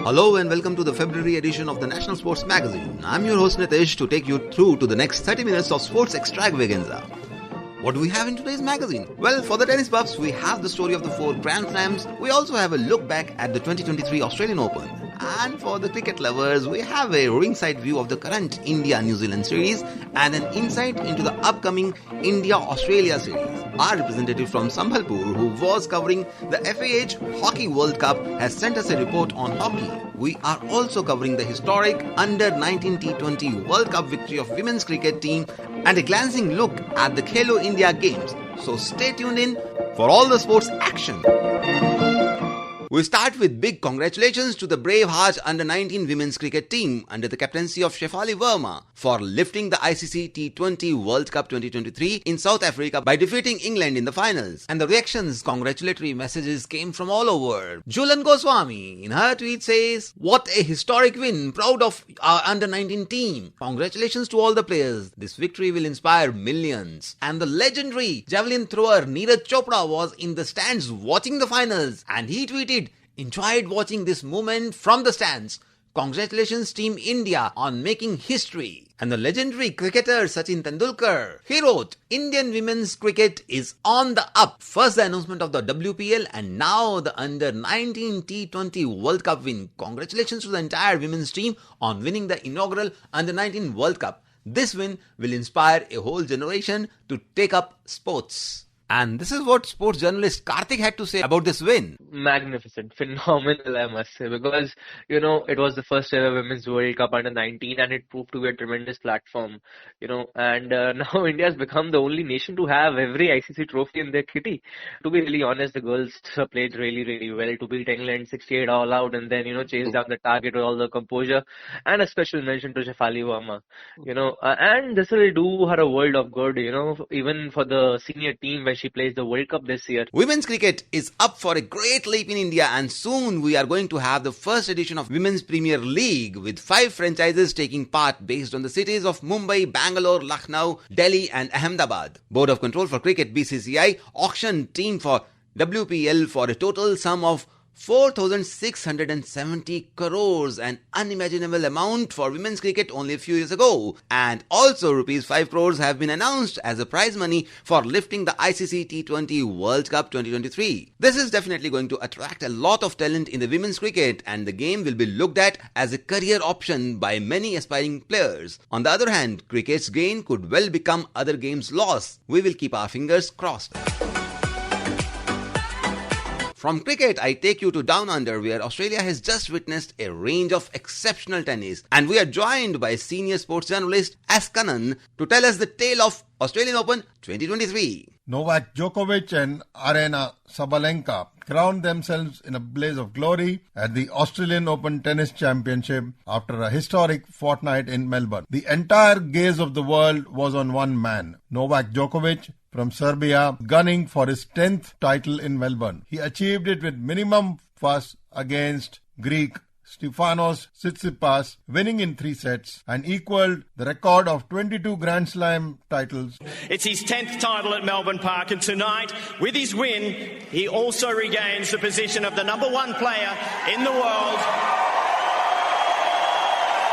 Hello and welcome to the February edition of the National Sports Magazine. I'm your host Nitish to take you through to the next 30 minutes of sports extravaganza. What do we have in today's magazine? Well, for the tennis buffs, we have the story of the 4 Grand Slams. We also have a look back at the 2023 Australian Open. And for the cricket lovers, we have a ringside view of the current India-New Zealand series and an insight into the upcoming India-Australia series. Our representative from Sambalpur, who was covering the FIH Hockey World Cup, has sent us a report on hockey. We are also covering the historic Under-19 T20 World Cup victory of women's cricket team and a glancing look at the Khelo India games. So stay tuned in for all the sports action. We start with big congratulations to the Bravehearts Under-19 women's cricket team under the captaincy of Shefali Verma for lifting the ICC T20 World Cup 2023 in South Africa by defeating England in the finals. And the reactions, congratulatory messages came from all over. Julan Goswami in her tweet says, "What a historic win, proud of our Under-19 team. Congratulations to all the players. This victory will inspire millions." And the legendary javelin thrower Neeraj Chopra was in the stands watching the finals and he tweeted, "Enjoyed watching this moment from the stands. Congratulations Team India on making history." And the legendary cricketer Sachin Tendulkar, he wrote, "Indian women's cricket is on the up. First the announcement of the WPL and now the Under-19 T20 World Cup win. Congratulations to the entire women's team on winning the inaugural Under-19 World Cup. This win will inspire a whole generation to take up sports." And this is what sports journalist Karthik had to say about this win. Magnificent, phenomenal, I must say, because, it was the first ever Women's World Cup Under-19 and it proved to be a tremendous platform, and now India has become the only nation to have every ICC trophy in their kitty. To be really honest, the girls played really, really well to beat England 68 all out and then, chase down the target with all the composure, and a special mention to Shefali Verma, and this will do her a world of good, even for the senior team when she plays the World Cup this year. Women's cricket is up for a great leap in India and soon we are going to have the first edition of Women's Premier League with 5 franchises taking part based on the cities of Mumbai, Bangalore, Lucknow, Delhi and Ahmedabad. Board of Control for Cricket BCCI auctioned team for WPL for a total sum of 4,670 crores, an unimaginable amount for women's cricket only a few years ago. And also rupees 5 crores have been announced as a prize money for lifting the ICC T20 World Cup 2023. This is definitely going to attract a lot of talent in the women's cricket and the game will be looked at as a career option by many aspiring players. On the other hand, cricket's gain could well become other games' loss. We will keep our fingers crossed. From cricket, I take you to Down Under, where Australia has just witnessed a range of exceptional tennis. And we are joined by senior sports journalist Kanan to tell us the tale of Australian Open 2023. Novak Djokovic and Aryna Sabalenka crowned themselves in a blaze of glory at the Australian Open Tennis Championship after a historic fortnight in Melbourne. The entire gaze of the world was on one man, Novak Djokovic from Serbia, gunning for his 10th title in Melbourne. He achieved it with minimum fuss against Greek Stefanos Tsitsipas, winning in 3 sets and equaled the record of 22 Grand Slam titles. It's his 10th title at Melbourne Park, and tonight, with his win, he also regains the position of the number 1 player in the world.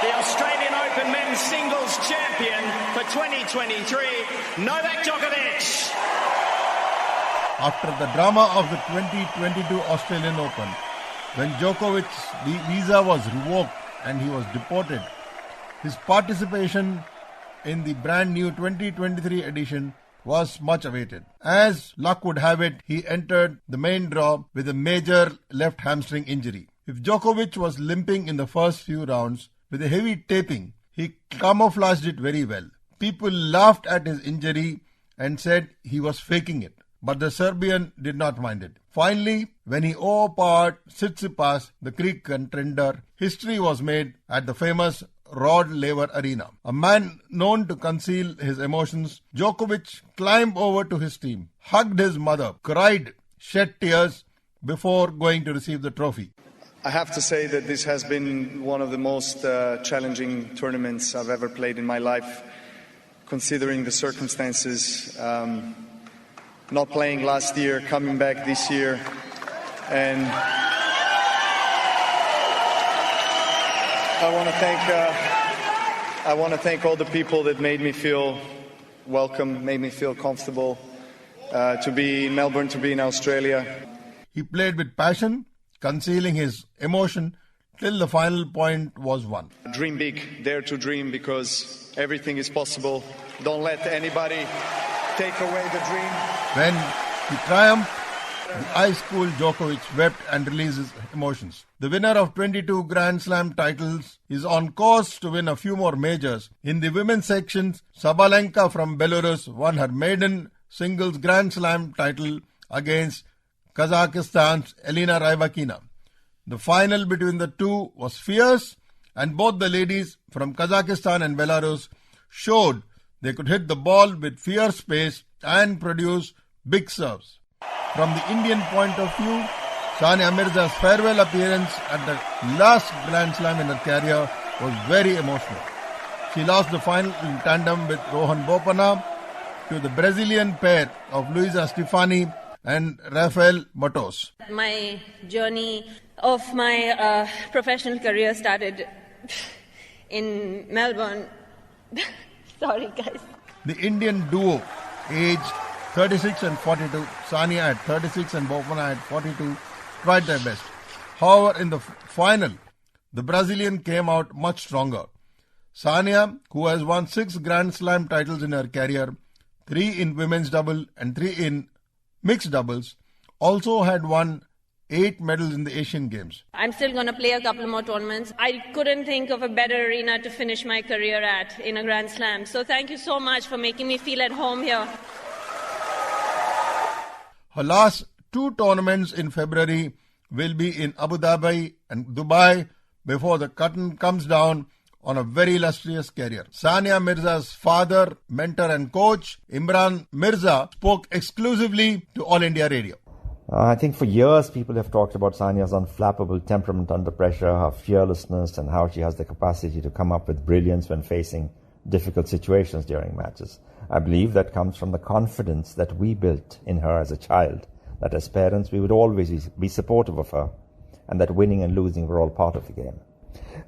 The Australian Open Men's Singles Champion for 2023, Novak Djokovic. After the drama of the 2022 Australian Open, when Djokovic's visa was revoked and he was deported, his participation in the brand new 2023 edition was much awaited. As luck would have it, he entered the main draw with a major left hamstring injury. If Djokovic was limping in the first few rounds with a heavy taping, he camouflaged it very well. People laughed at his injury and said he was faking it, but the Serbian did not mind it. Finally, when he overpowered Tsitsipas, the Greek contender, history was made at the famous Rod Laver Arena. A man known to conceal his emotions, Djokovic climbed over to his team, hugged his mother, cried, shed tears before going to receive the trophy. I have to say that this has been one of the most challenging tournaments I've ever played in my life, considering the circumstances. Not playing last year, coming back this year, and I want to thank all the people that made me feel welcome, made me feel comfortable to be in Melbourne, to be in Australia. He played with passion, concealing his emotion till the final point was won. Dream big, dare to dream, because everything is possible. Don't let anybody take away the dream. When he triumphed, the ice-cool Djokovic wept and released his emotions. The winner of 22 Grand Slam titles is on course to win a few more majors. In the women's sections, Sabalenka from Belarus won her maiden singles Grand Slam title against Kazakhstan's Elena Rybakina. The final between the two was fierce, and both the ladies from Kazakhstan and Belarus showed they could hit the ball with fierce pace and produce big serves. From the Indian point of view, Sania Mirza's farewell appearance at the last Grand Slam in her career was very emotional. She lost the final in tandem with Rohan Bopanna to the Brazilian pair of Luisa Stefani and Rafael Matos. My journey of my professional career started in Melbourne. Sorry, guys. The Indian duo, aged 36 and 42, Sania at 36 and Bopanna at 42, tried their best. However, in the final, the Brazilian came out much stronger. Sania, who has won 6 Grand Slam titles in her career, 3 in women's double and 3 in mixed doubles, also had won 8 medals in the Asian Games. I'm still going to play a couple more tournaments. I couldn't think of a better arena to finish my career at in a Grand Slam. So thank you so much for making me feel at home here. Her last 2 tournaments in February will be in Abu Dhabi and Dubai before the curtain comes down on a very illustrious career. Sania Mirza's father, mentor and coach, Imran Mirza, spoke exclusively to All India Radio. I think for years people have talked about Sania's unflappable temperament under pressure, her fearlessness, and how she has the capacity to come up with brilliance when facing difficult situations during matches. I believe that comes from the confidence that we built in her as a child, that as parents we would always be supportive of her, and that winning and losing were all part of the game.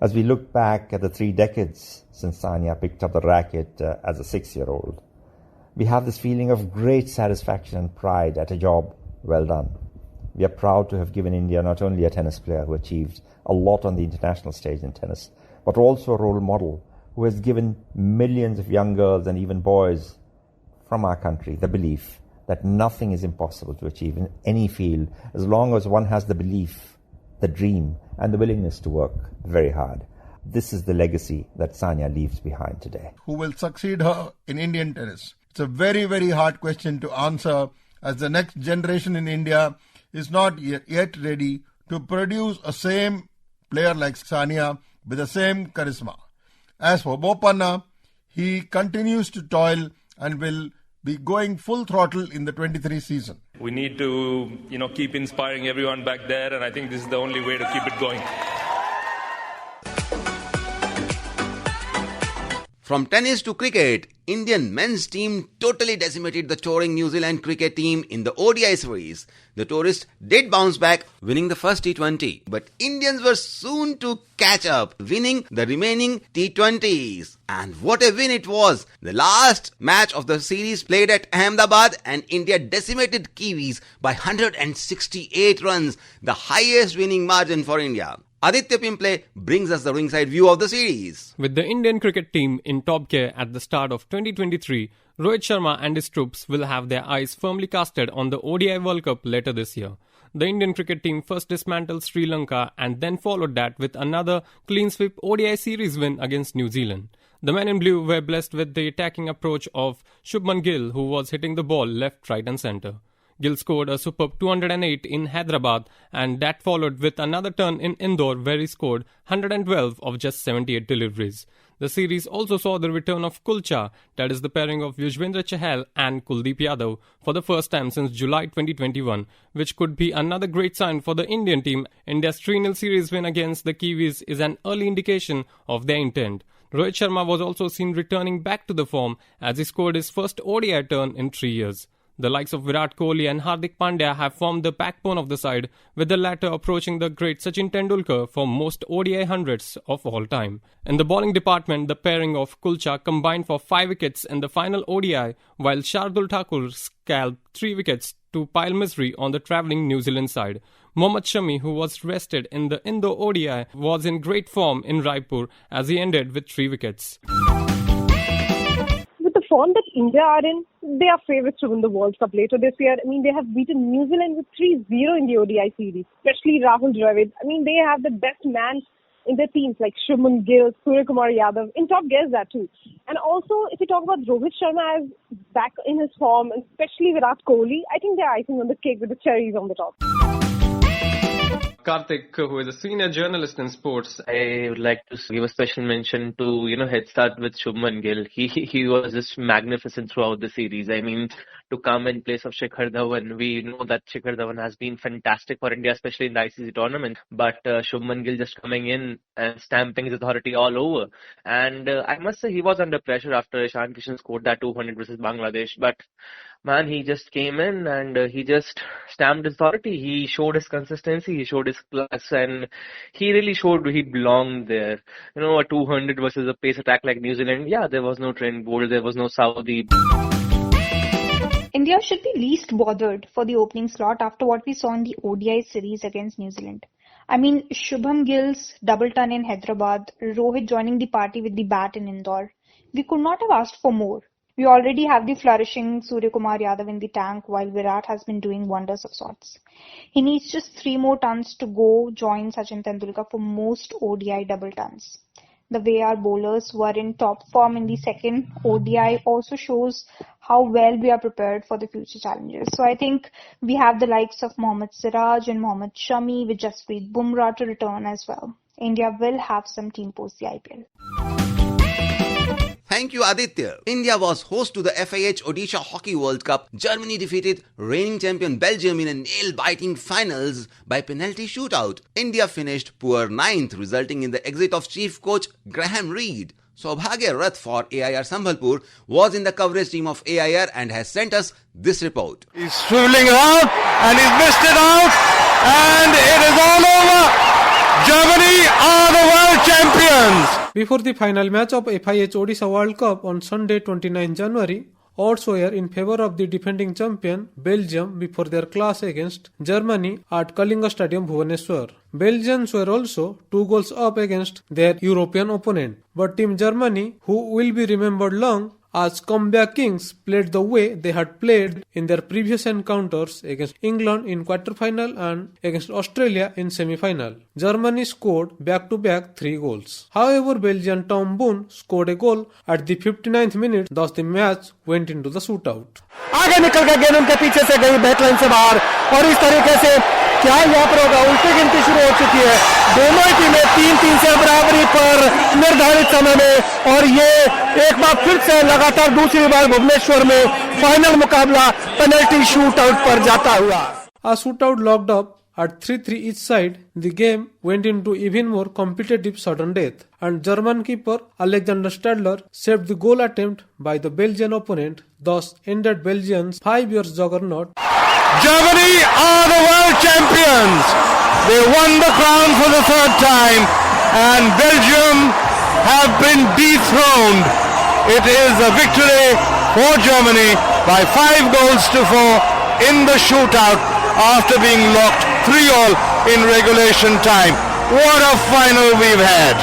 As we look back at the 3 decades since Sania picked up the racket as a 6-year-old, we have this feeling of great satisfaction and pride at a job well done. We are proud to have given India not only a tennis player who achieved a lot on the international stage in tennis, but also a role model who has given millions of young girls and even boys from our country the belief that nothing is impossible to achieve in any field as long as one has the belief, the dream, and the willingness to work very hard. This is the legacy that Sania leaves behind today. Who will succeed her in Indian tennis? It's a very, very hard question to answer, as the next generation in India is not yet ready to produce a same player like Sania with the same charisma. As for Bopanna, he continues to toil and will be going full throttle in the 23 season. We need to, keep inspiring everyone back there, and I think this is the only way to keep it going. From tennis to cricket, Indian men's team totally decimated the touring New Zealand cricket team in the ODI series. The tourists did bounce back, winning the first T20. But Indians were soon to catch up, winning the remaining T20s. And what a win it was! The last match of the series played at Ahmedabad, and India decimated Kiwis by 168 runs, the highest winning margin for India. Aditya Pimpale brings us the ringside view of the series. With the Indian cricket team in top gear at the start of 2023, Rohit Sharma and his troops will have their eyes firmly casted on the ODI World Cup later this year. The Indian cricket team first dismantled Sri Lanka and then followed that with another clean sweep ODI series win against New Zealand. The men in blue were blessed with the attacking approach of Shubman Gill, who was hitting the ball left, right and centre. Gill scored a superb 208 in Hyderabad, and that followed with another turn in Indore where he scored 112 of just 78 deliveries. The series also saw the return of Kulcha, that is the pairing of Yuzvendra Chahal and Kuldeep Yadav, for the first time since July 2021, which could be another great sign for the Indian team. India's 3-0 series win against the Kiwis is an early indication of their intent. Rohit Sharma was also seen returning back to the form as he scored his first ODI turn in 3 years. The likes of Virat Kohli and Hardik Pandya have formed the backbone of the side, with the latter approaching the great Sachin Tendulkar for most ODI hundreds of all time. In the bowling department, the pairing of Kulcha combined for 5 wickets in the final ODI, while Shardul Thakur scalped 3 wickets to pile misery on the travelling New Zealand side. Mohammad Shami, who was rested in the Indo-ODI, was in great form in Raipur as he ended with 3 wickets. With the form that India are in, they are favourites to win the World Cup later this year. They have beaten New Zealand with 3-0 in the ODI series, especially Rahul Dravid. They have the best man in their teams like Shubman Gill, Suryakumar Yadav, in top gears that too. And also, if you talk about Rohit Sharma as back in his form, and especially Virat Kohli, I think they're icing on the cake with the cherries on the top. Karthik, who is a senior journalist in sports. I would like to give a special mention to, head start with Shubman Gill. He was just magnificent throughout the series. To come in place of Shikhar Dhawan, we know that Shikhar Dhawan has been fantastic for India, especially in the ICC tournament. But Shubman Gill just coming in and stamping his authority all over. And I must say he was under pressure after Ishan Kishan scored that 200 versus Bangladesh. But man, he just came in and he just stamped his authority. He showed his consistency, he showed his class, and he really showed he belonged there. A 200 versus a pace attack like New Zealand. Yeah, there was no Trent Bolt, there was no Saudi. India should be least bothered for the opening slot after what we saw in the ODI series against New Zealand. Shubham Gill's double ton in Hyderabad, Rohit joining the party with the bat in Indore. We could not have asked for more. We already have the flourishing Suryakumar Yadav in the tank, while Virat has been doing wonders of sorts. He needs just 3 more tons to go join Sachin Tendulkar for most ODI double tons. The way our bowlers were in top form in the second ODI also shows how well we are prepared for the future challenges. So I think we have the likes of Mohammad Siraj and Mohammad Shami with Jasprit Bumrah to return as well. India will have some team post the IPL. Thank you, Aditya. India was host to the FIH Odisha Hockey World Cup. Germany defeated reigning champion Belgium in a nail-biting finals by penalty shootout. India finished poor 9th, resulting in the exit of chief coach Graham Reed. Saubhagya Rath for AIR Sambhalpur was in the coverage team of AIR and has sent us this report. He's swiveling around and he's missed it out, and it is all over. Germany are the world champions. Before the final match of FIH Odisha World Cup on Sunday 29 January, odds were in favour of the defending champion Belgium before their clash against Germany at Kalinga Stadium Bhubneshwar. Belgians were also 2 goals up against their European opponent. But Team Germany, who will be remembered long as comeback kings, played the way they had played in their previous encounters against England in quarter-final and against Australia in semi-final. Germany scored back-to-back 3 goals. However, Belgian Tom Boone scored a goal at the 59th minute, thus the match went into the shootout. आगे निकल के गेंद उनके पीछे से गई backline से बाहर, और इस तरीके से क्या यहाँ पर होगा, उल्टी गिनती शुरू हो चुकी है. दोनों ही टीमें 3-3 से बराबरी पर निर्धारित समय में, और ये एक बार फिर से लगातार दूसरी बार भुवनेश्वर में फाइनल मुकाबला पेनल्टी शूटआउट पर जाता हुआ. A shootout locked up at 3-3 each side. The game went into even more competitive sudden death, and German keeper Alexander Stadler saved the goal attempt by the Belgian opponent, thus ended Belgium's 5-year juggernaut. Germany are the world champions. They won the crown for the 3rd time, and Belgium have been dethroned. It is a victory for Germany by 5 goals to 4 in the shootout after being locked 3-all in regulation time. What a final we've had.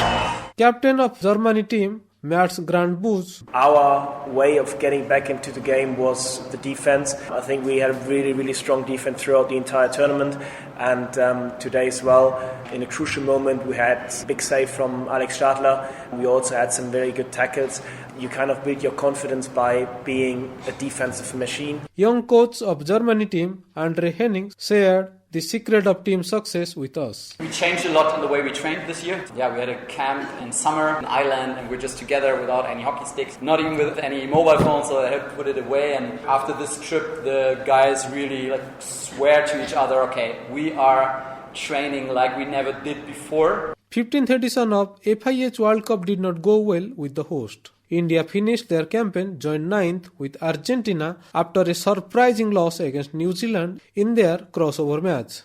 Captain of Germany team Mats Grandbus. Our way of getting back into the game was the defense. I think we had a really, really strong defense throughout the entire tournament, and today as well, in a crucial moment, we had a big save from Alex Stadler. We also had some very good tackles. You kind of build your confidence by being a defensive machine. Young coach of Germany team Andre Henning shared the secret of team success with us. We changed a lot in the way we trained this year. Yeah, we had a camp in summer in Ireland, and we're just together without any hockey sticks, not even with any mobile phones, so I had to put it away. And after this trip, the guys really swear to each other, okay, we are training like we never did before. 15th edition of FIH World Cup did not go well with the host. India finished their campaign joint 9th with Argentina after a surprising loss against New Zealand in their crossover match.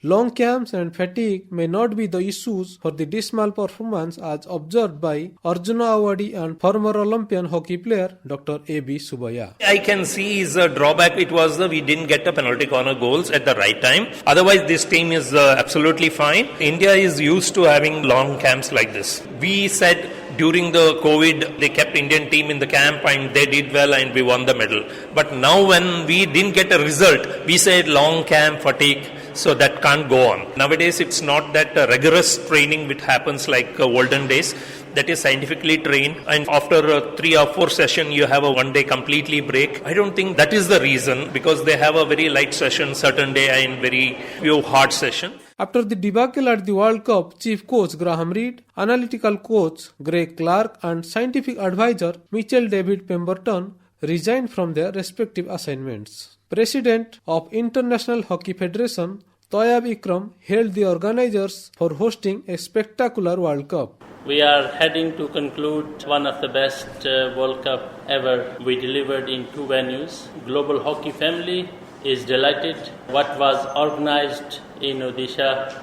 Long camps and fatigue may not be the issues for the dismal performance as observed by Arjuna Awadi and former Olympian hockey player Dr. A.B. Subaya. I can see his drawback. It was we didn't get the penalty corner goals at the right time. Otherwise, this team is absolutely fine. India is used to having long camps like this. We said during the COVID, they kept Indian team in the camp and they did well and we won the medal. But now when we didn't get a result, we said long camp fatigue. So that can't go on. Nowadays, it's not that rigorous training which happens like olden days. That is scientifically trained, and after 3 or 4 sessions, you have a 1 day completely break. I don't think that is the reason, because they have a very light session certain day and very few hard session. After the debacle at the World Cup, Chief Coach Graham Reid, Analytical Coach Greg Clark and Scientific Advisor Mitchell David Pemberton resigned from their respective assignments. President of International Hockey Federation, Toyab Ikram, hailed the organizers for hosting a spectacular World Cup. We are heading to conclude one of the best World Cup ever. We delivered in 2 venues. Global hockey family is delighted. What was organized in Odisha,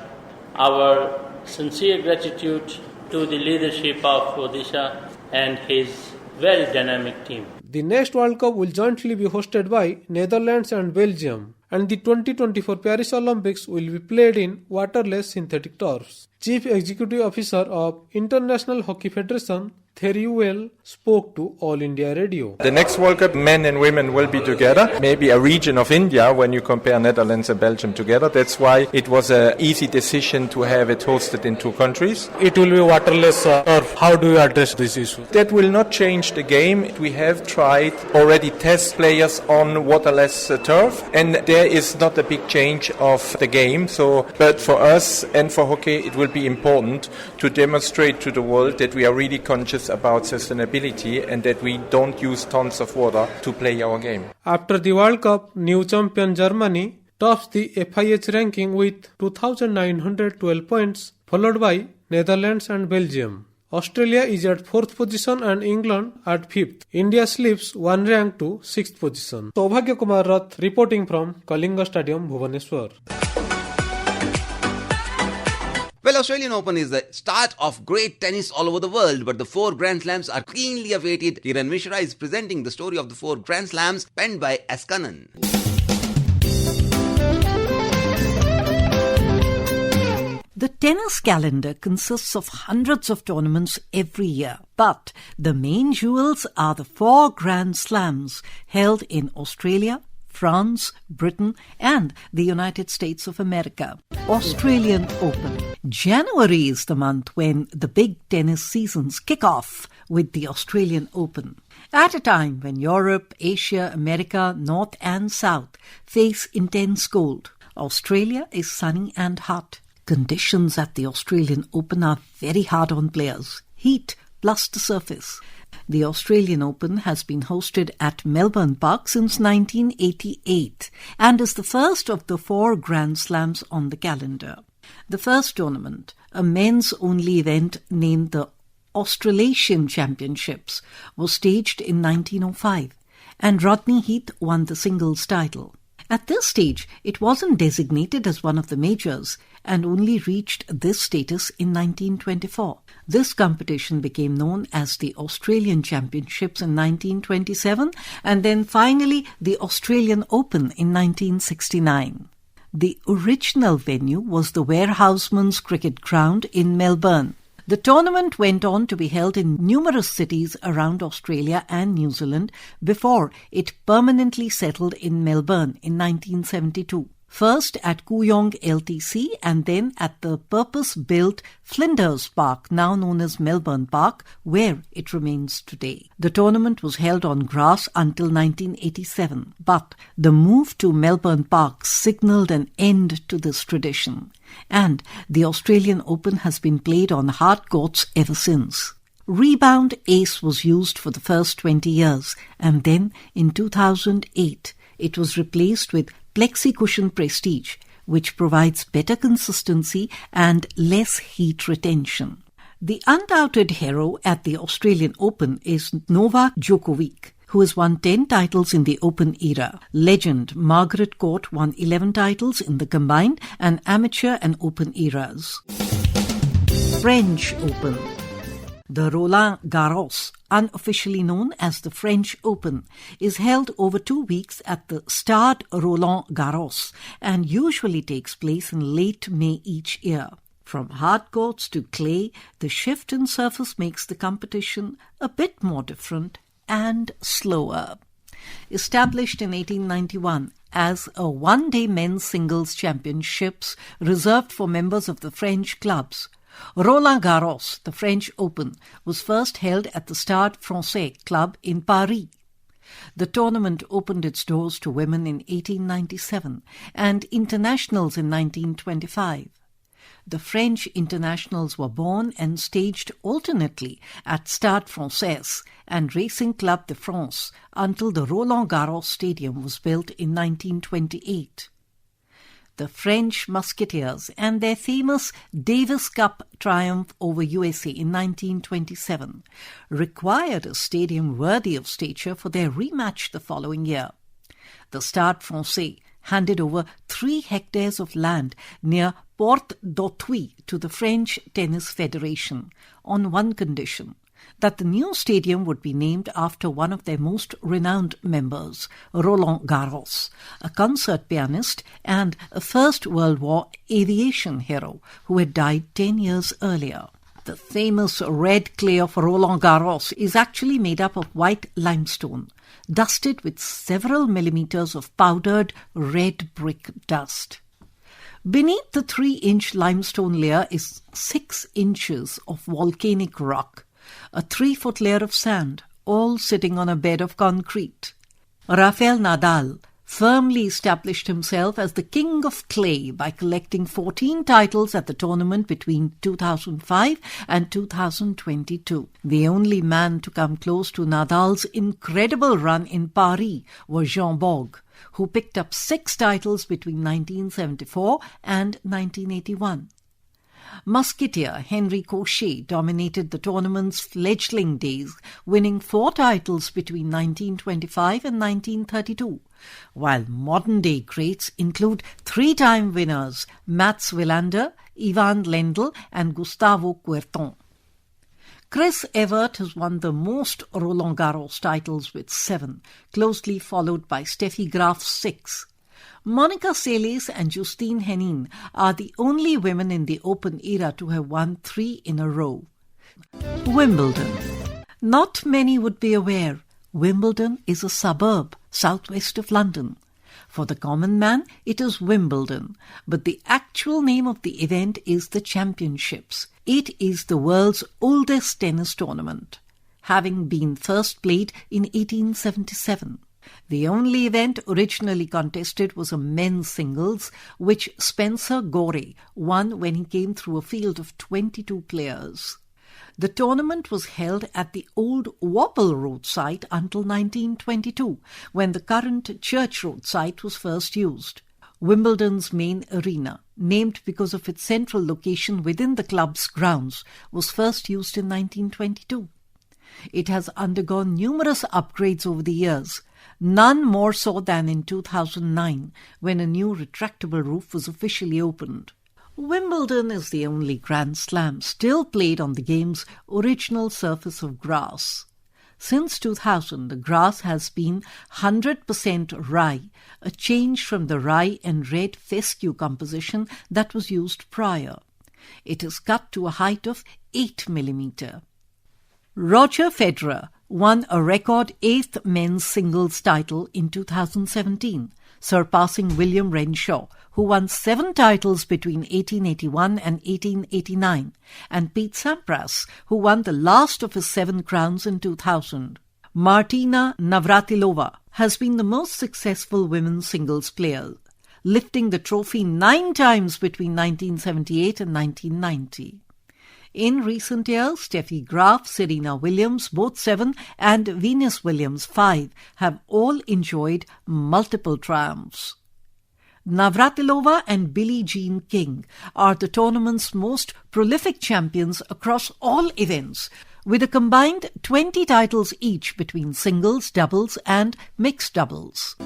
our sincere gratitude to the leadership of Odisha and his very dynamic team. The next World Cup will jointly be hosted by Netherlands and Belgium, and the 2024 Paris Olympics will be played in waterless synthetic turfs. Chief Executive Officer of International Hockey Federation, Theriuel, spoke to All India Radio. The next World Cup, men and women will be together. Maybe a region of India when you compare Netherlands and Belgium together. That's why it was an easy decision to have it hosted in 2 countries. It will be waterless turf. How do you address this issue? That will not change the game. We have tried already test players on waterless turf, and there is not a big change of the game. But for us and for hockey, it will be important to demonstrate to the world that we are really conscious about sustainability and that we don't use tons of water to play our game. After the World Cup, new champion Germany tops the FIH ranking with 2,912 points, followed by Netherlands and Belgium. Australia is at 4th position and England at 5th. India slips 1 rank to 6th position. Saubhagya Kumar Rath reporting from Kalinga Stadium, Bhubaneswar. Well, Australian Open is the start of great tennis all over the world, but the 4 Grand Slams are keenly awaited. Kiran Mishra is presenting the story of the 4 Grand Slams penned by Kanan. The tennis calendar consists of hundreds of tournaments every year, but the main jewels are the 4 Grand Slams held in Australia, France, Britain and the United States of America. Australian Open. January is the month when the big tennis seasons kick off with the Australian Open. At a time when Europe, Asia, America, North and South face intense cold, Australia is sunny and hot. Conditions at the Australian Open are very hard on players. Heat plus the surface. The Australian Open has been hosted at Melbourne Park since 1988 and is the first of the 4 Grand Slams on the calendar. The first tournament, a men's-only event named the Australasian Championships, was staged in 1905 and Rodney Heath won the singles title. At this stage, it wasn't designated as one of the majors and only reached this status in 1924. This competition became known as the Australian Championships in 1927 and then finally the Australian Open in 1969. The original venue was the Warehouseman's Cricket Ground in Melbourne. The tournament went on to be held in numerous cities around Australia and New Zealand before it permanently settled in Melbourne in 1972. First at Kooyong LTC and then at the purpose-built Flinders Park, now known as Melbourne Park, where it remains today. The tournament was held on grass until 1987, but the move to Melbourne Park signalled an end to this tradition, and the Australian Open has been played on hard courts ever since. Rebound Ace was used for the first 20 years, and then in 2008 it was replaced with Plexi Cushion Prestige, which provides better consistency and less heat retention. The undoubted hero at the Australian Open is Novak Djokovic, who has won 10 titles in the Open era. Legend Margaret Court won 11 titles in the combined and amateur and Open eras. French Open. The Roland Garros, unofficially known as the French Open, is held over 2 weeks at the Stade Roland Garros and usually takes place in late May each year. From hard courts to clay, the shift in surface makes the competition a bit more different and slower. Established in 1891 as a one-day men's singles championships reserved for members of the French clubs, Roland Garros, the French Open, was first held at the Stade Francais Club in Paris. The tournament opened its doors to women in 1897 and internationals in 1925. The French internationals were born and staged alternately at Stade Francais and Racing Club de France until the Roland Garros Stadium was built in 1928. The French Musketeers and their famous Davis Cup triumph over USA in 1927 required a stadium worthy of stature for their rematch the following year. The Stade Francais handed over 3 hectares of land near Porte d'Auteuil to the French Tennis Federation on one condition, that the new stadium would be named after one of their most renowned members, Roland Garros, a concert pianist and a First World War aviation hero who had died 10 years earlier. The famous red clay of Roland Garros is actually made up of white limestone, dusted with several millimeters of powdered red brick dust. Beneath the 3-inch limestone layer is 6 inches of volcanic rock, a 3-foot layer of sand, all sitting on a bed of concrete. Rafael Nadal firmly established himself as the king of clay by collecting 14 titles at the tournament between 2005 and 2022. The only man to come close to Nadal's incredible run in Paris was Jean Borg, who picked up 6 titles between 1974 and 1981. Musketeer Henri Cochet dominated the tournament's fledgling days, winning 4 titles between 1925 and 1932, while modern-day greats include 3-time winners Mats Wilander, Ivan Lendl and Gustavo Kuerten. Chris Evert has won the most Roland Garros titles with 7, closely followed by Steffi Graf's 6. Monica Seles and Justine Henin are the only women in the Open era to have won 3 in a row. Wimbledon. Not many would be aware, Wimbledon is a suburb southwest of London. For the common man, it is Wimbledon, but the actual name of the event is the Championships. It is the world's oldest tennis tournament, having been first played in 1877. The only event originally contested was a men's singles, which Spencer Gore won when he came through a field of 22 players. The tournament was held at the old Wapple Road site until 1922, when the current Church Road site was first used. Wimbledon's main arena, named because of its central location within the club's grounds, was first used in 1922. It has undergone numerous upgrades over the years, none more so than in 2009, when a new retractable roof was officially opened. Wimbledon is the only Grand Slam still played on the game's original surface of grass. Since 2000, the grass has been 100% rye, a change from the rye and red fescue composition that was used prior. It is cut to a height of 8 mm. Roger Federer won a record 8th men's singles title in 2017, surpassing William Renshaw, who won 7 titles between 1881 and 1889, and Pete Sampras, who won the last of his 7 crowns in 2000. Martina Navratilova has been the most successful women's singles player, lifting the trophy 9 times between 1978 and 1990. In recent years, Steffi Graf, Serena Williams, both 7, and Venus Williams, 5, have all enjoyed multiple triumphs. Navratilova and Billie Jean King are the tournament's most prolific champions across all events, with a combined 20 titles each between singles, doubles and mixed doubles.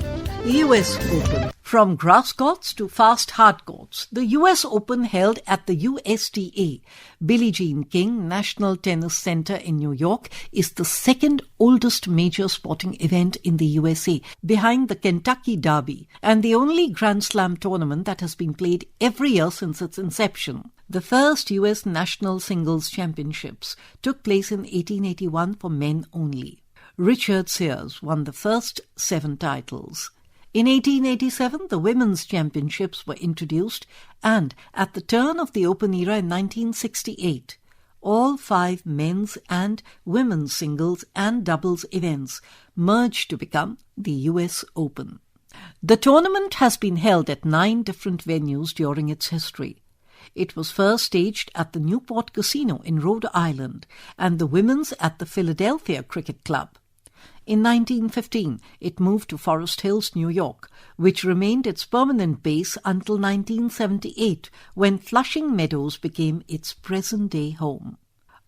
US Open. From grass courts to fast hard courts, the US Open held at the USTA, Billie Jean King National Tennis Center in New York, is the second oldest major sporting event in the USA, behind the Kentucky Derby, and the only Grand Slam tournament that has been played every year since its inception. The first US National Singles Championships took place in 1881 for men only. Richard Sears won the first 7 titles. In 1887, the Women's Championships were introduced, and at the turn of the Open era in 1968, all 5 men's and women's singles and doubles events merged to become the US Open. The tournament has been held at 9 different venues during its history. It was first staged at the Newport Casino in Rhode Island and the women's at the Philadelphia Cricket Club. In 1915, it moved to Forest Hills, New York, which remained its permanent base until 1978, when Flushing Meadows became its present-day home.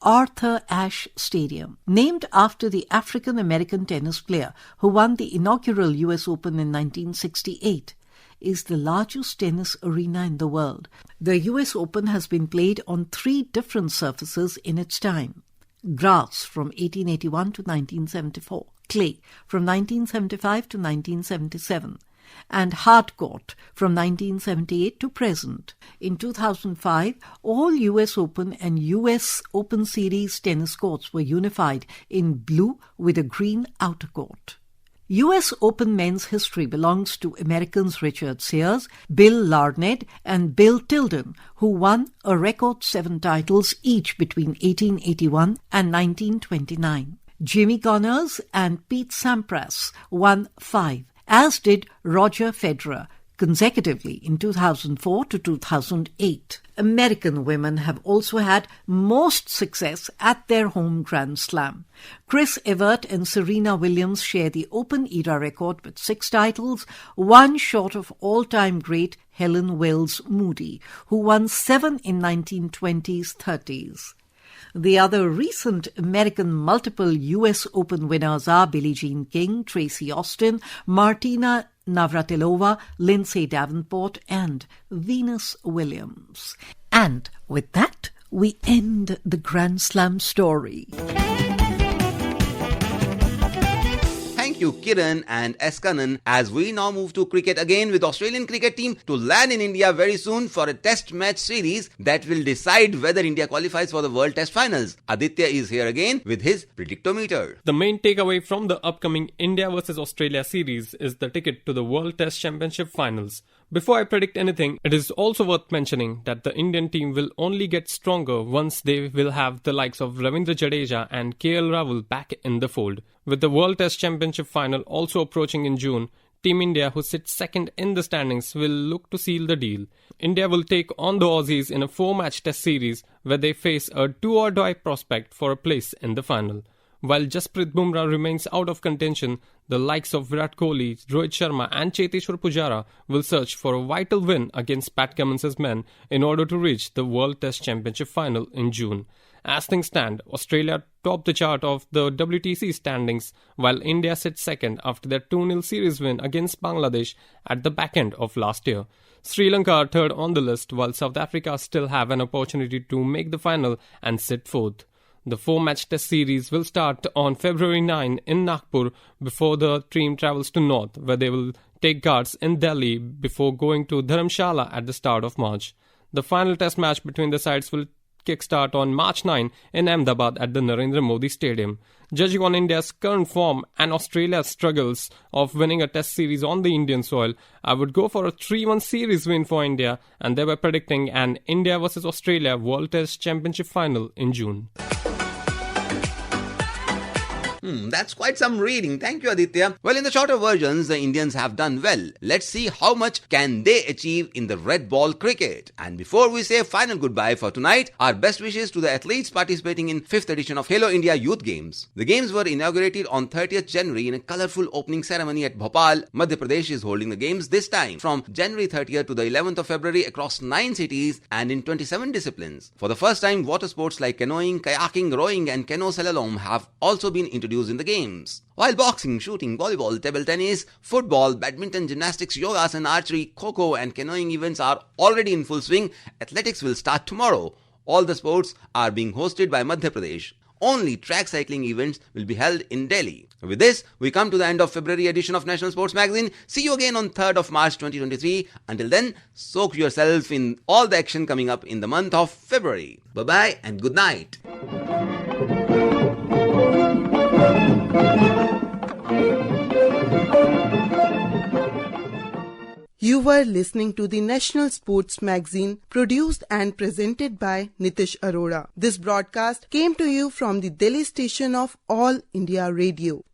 Arthur Ashe Stadium, named after the African-American tennis player who won the inaugural US Open in 1968, is the largest tennis arena in the world. The US Open has been played on 3 different surfaces in its time. Grass from 1881 to 1974, clay from 1975 to 1977, and hard court from 1978 to present. In 2005, all US Open and US Open Series tennis courts were unified in blue with a green outer court. US Open men's history belongs to Americans Richard Sears, Bill Larned and Bill Tilden, who won a record 7 titles each between 1881 and 1929. Jimmy Connors and Pete Sampras won 5, as did Roger Federer, consecutively in 2004 to 2008. American women have also had most success at their home Grand Slam. Chris Evert and Serena Williams share the Open-era record with 6 titles, 1 short of all-time great Helen Wells Moody, who won 7 in 1920s, 30s. The other recent American multiple US Open winners are Billie Jean King, Tracy Austin, Martina Navratilova, Lindsay Davenport and Venus Williams. And with that, we end the Grand Slam story. Thank you, Kiran and S. Kanan, as we now move to cricket again with Australian cricket team to land in India very soon for a test match series that will decide whether India qualifies for the World Test Finals. Aditya is here again with his Predictometer. The main takeaway from the upcoming India vs Australia series is the ticket to the World Test Championship Finals. Before I predict anything, it is also worth mentioning that the Indian team will only get stronger once they will have the likes of Ravindra Jadeja and KL Rahul back in the fold. With the World Test Championship final also approaching in June, Team India, who sits second in the standings, will look to seal the deal. India will take on the Aussies in a 4-match test series where they face a do-or-die prospect for a place in the final. While Jasprit Bumrah remains out of contention, the likes of Virat Kohli, Rohit Sharma and Cheteshwar Pujara will search for a vital win against Pat Cummins' men in order to reach the World Test Championship final in June. As things stand, Australia top the chart of the WTC standings, while India sits second after their 2-0 series win against Bangladesh at the back end of last year. Sri Lanka are third on the list, while South Africa still have an opportunity to make the final and sit fourth. The 4-match test series will start on February 9 in Nagpur before the team travels to North, where they will take guards in Delhi before going to Dharamshala at the start of March. The final test match between the sides will kickstart on March 9 in Ahmedabad at the Narendra Modi Stadium. Judging on India's current form and Australia's struggles of winning a test series on the Indian soil, I would go for a 3-1 series win for India, and they were predicting an India vs Australia World Test Championship final in June. That's quite some reading. Thank you, Aditya. Well, in the shorter versions, the Indians have done well. Let's see how much can they achieve in the red ball cricket. And before we say final goodbye for tonight, our best wishes to the athletes participating in 5th edition of Khelo India Youth Games. The games were inaugurated on 30th January in a colourful opening ceremony at Bhopal. Madhya Pradesh is holding the games this time from January 30th to the 11th of February across 9 cities and in 27 disciplines. For the first time, water sports like canoeing, kayaking, rowing and canoe slalom have also been introduced in the games. While boxing, shooting, volleyball, table tennis, football, badminton, gymnastics, yoga, archery, kho-kho and canoeing events are already in full swing, athletics will start tomorrow. All the sports are being hosted by Madhya Pradesh. Only track cycling events will be held in Delhi. With this, we come to the end of February edition of National Sports Magazine. See you again on 3rd of March 2023. Until then, soak yourself in all the action coming up in the month of February. Bye-bye and good night. You were listening to the National Sports Magazine, produced and presented by Nitish Arora. This broadcast came to you from the Delhi station of All India Radio.